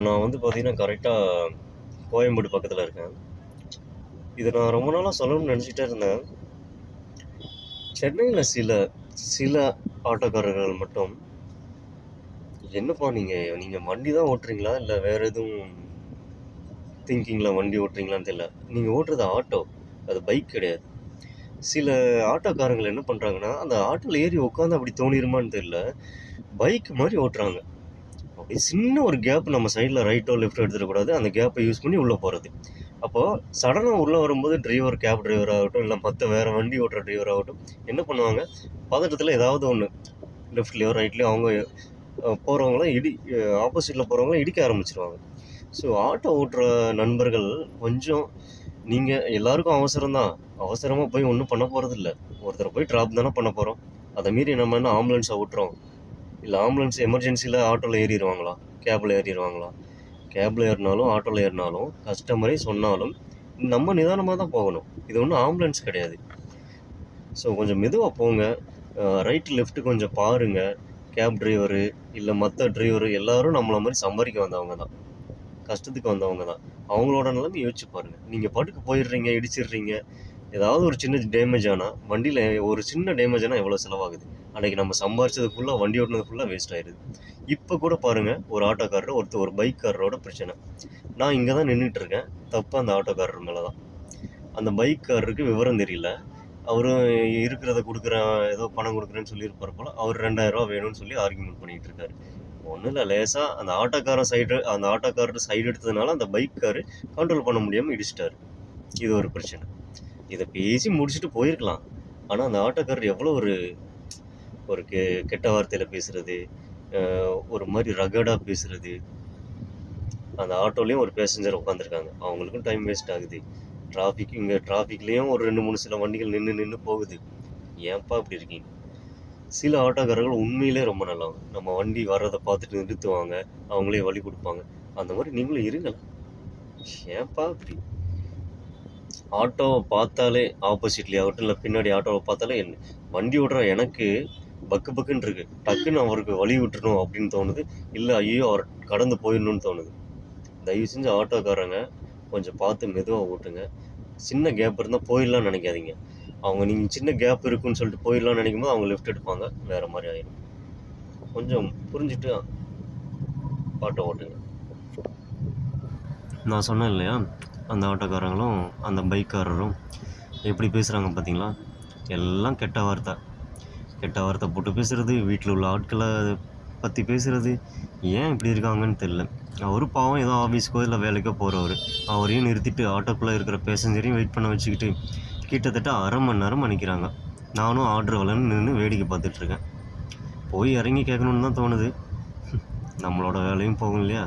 நான் வந்து பார்த்தீங்கன்னா, கரெக்ட்டா கோயம்பேடு பக்கத்தில இருக்கேன். இத நான் ரொம்ப நாளா சொல்லணும்னு நெனச்சுக்கிட்டே இருந்தேன். சென்னையில சில சில ஆட்டோக்காரர்கள் மட்டும், "என்னப்பா நீங்க நீங்க வண்டி தான் ஓட்டுறீங்களா? இல்ல வேற எதுவும் திங்கிங்ல வண்டி ஓட்டுறீங்களான்னு தெரியல. நீங்க ஓட்டுறது ஆட்டோ. அது பைக் கிடையாது." சில ஆட்டோக்காரங்கள் என்ன பண்றாங்கன்னா, அந்த ஆட்டோல ஏறி உட்காந்தா அப்படி தோணிருமான்னு தெரியல. பைக் மாரி ஓட்டுறாங்க. அப்படியே சின்ன ஒரு கேப் நம்ம சைடுல ரைட்டோ, லெஃப்ட்டோ எடுத்துறக்கூடாது. அந்த கேப்ப யூஸ் பண்ணி உள்ள போறது. அப்போ சடனா உள்ள வரும்போது டிரைவர், கேப் டிரைவர் ஆகட்டும், இல்ல மத்த வேற வண்டி ஓட்டுற டிரைவர் ஆகட்டும், என்ன பண்ணுவாங்க, பதட்டத்துல ஏதாவது ஒண்ணு லெஃப்ட்லயோ, ரைட்லயோ அவங்க போறவங்கள ஆப்போசிட்ல போறவங்கள இடிக்க ஆரம்பிச்சுருவாங்க. ஸோ ஆட்டோ ஓட்டுற நண்பர்கள் கொஞ்சம் நீங்க எல்லாருக்கும் அவசரம் தான். அவசரமா போய் ஒண்ணும் பண்ண போறதில்ல. ஒருத்தர போய் டிராப் தானே பண்ண போறோம். அத மீறி நம்ம என்ன ஆம்புலன்ஸா ஓட்டுறோம்? இல்ல ஆம்புலன்ஸ் எமர்ஜென்சில ஆட்டோல ஏறிருவாங்களா? கேப்ல ஏறிருவாங்களா? கேப்ல ஏறினாலும், ஆட்டோல ஏறினாலும், கஸ்டமரே சொன்னாலும், நம்ம நிதானமா தான் போகணும். இது ஒண்ணும் ஆம்புலன்ஸ் கிடையாது. ஸோ கொஞ்சம் மெதுவா போங்க. ரைட், லெஃப்ட் கொஞ்சம் பாருங்க. கேப் டிரைவரு, இல்ல மத்த டிரைவரு எல்லாரும் நம்மள மாரி சம்பாரிக்க வந்தவங்க தான். கஷ்டத்துக்கு வந்தவங்க தான். அவங்களோட நிலைமைய யோசிச்சு பாருங்க. நீங்க பாட்டுக்கு போயிடுறீங்க, இடிச்சிடுறீங்க. ஏதாவது ஒரு சின்ன டேமேஜ் ஆனா, வண்டியில ஒரு சின்ன டேமேஜ் ஆனா எவ்வளோ செலவாகுது? அன்னைக்கு நம்ம சம்பாரிச்சது ஃபுல்லா, வண்டி ஓட்டுனது ஃபுல்லா வேஸ்ட் ஆயிருது. இப்ப கூட பாருங்க, ஒரு ஆட்டோக்காரர், ஒரு பைக்காரரோட பிரச்சனை. நான் இங்க தான் நின்னுட்டு இருக்கேன். தப்பு அந்த ஆட்டோக்காரர் மேல தான். அந்த பைக்காரருக்கு விவரம் தெரியல. அவரும் இருக்கிறத குடுக்குறேன், ஏதோ பணம் குடுக்குறேன்னு சொல்லியிருப்பார் போல. அவர் ரூ. 2000 வேணும்னு சொல்லி ஆர்கியூமென்ட் பண்ணிட்டு இருக்காரு. ஒண்ணும் இல்ல, லேசா அந்த ஆட்டோக்காரர் சைடு எடுத்ததுனால அந்த பைக்காரு கண்ட்ரோல் பண்ண முடியாம இடிச்சிட்டாரு. இது ஒரு பிரச்சனை. இத பேசி முடிச்சுட்டு போயிருக்கலாம். ஆனா அந்த ஆட்டோக்காரர் எவ்வளோ ஒரு ஒரு கெட்ட வார்த்தையில பேசுறது, ஒரு மாரி ரகடா பேசுறது. அந்த ஆட்டோலயும் ஒரு பேசஞ்சர் உட்காந்துருக்காங்க. அவங்களுக்கும் டைம் வேஸ்ட் ஆகுது. டிராஃபிக்லயும் ஒரு 2, 3 சில வண்டிகள் நின்னு போகுது. ஏன்பா இப்படி இருக்கீங்க? சில ஆட்டோக்காரர்கள் உண்மையிலே ரொம்ப நல்லவங்க. நம்ம வண்டி வர்றத பார்த்துட்டு நிறுத்துவாங்க. அவங்களே வழி குடுப்பாங்க. அந்த மாரி நீங்களும் இருங்களேன். ஏன்பா இப்படி? ஆட்டோவ பார்த்தாலே ஆப்போசிட்லயாகட்டும், இல்ல பின்னாடி ஆட்டோவ பார்த்தாலே வண்டி ஓட்டுற எனக்கு பக்கு பக்குன்னு இருக்கு. டக்குன்னு அவருக்கு வழி விட்டுறணும் அப்படின்னு தோணுது. இல்ல ஐயோ! அவர் கடந்து போயிடணும்னு தோணுது. தயவு செஞ்சு ஆட்டோக்காரங்க கொஞ்சம் பார்த்து மெதுவா ஓட்டுங்க. சின்ன கேப் இருந்தா போயிடலாம்னு நெனைக்காதீங்க. நீங்க சின்ன கேப் இருக்குன்னு சொல்லிட்டு போயிடலாம்னு நெனைக்கும்போது அவங்க லெஃப்ட் எடுப்பாங்க. வேற மாரி ஆயிரும். கொஞ்சம் புரிஞ்சுட்டு ஆட்டோ ஓட்டுங்க. நான் சொன்னேன் இல்லையா? அந்த ஆட்டோக்காரங்களும், அந்த பைக்காரரும் எப்படி பேசுறாங்க பார்த்தீங்களா? எல்லாம் கெட்ட வார்த்தை. கெட்ட வார்த்தை போட்டு பேசுறது, வீட்ல உள்ள ஆட்கள பத்தி பேசுறது. ஏன் இப்படி இருக்காங்கன்னு தெரியல. அவரு பாவம் ஏதோ ஆஃபீஸ்க்கோ, இல்ல வேலைக்கோ போறவரு. அவரையும் நிறுத்திட்டு ஆட்டோக்குள்ள இருக்கிற பேசஞ்சரையும் வெயிட் பண்ண வச்சுக்கிட்டு, கிட்டத்தட்ட 1/2 மணி நேரமா நிக்கிறாங்க. நானும் ஆர்டர் வரலன்னு நின்னு வேடிக்கை பார்த்துட்டு இருக்கேன். போய் இறங்கி கேட்கணும்னு தான் தோணுது. நம்மளோட வேலையும் போகும் இல்லையா?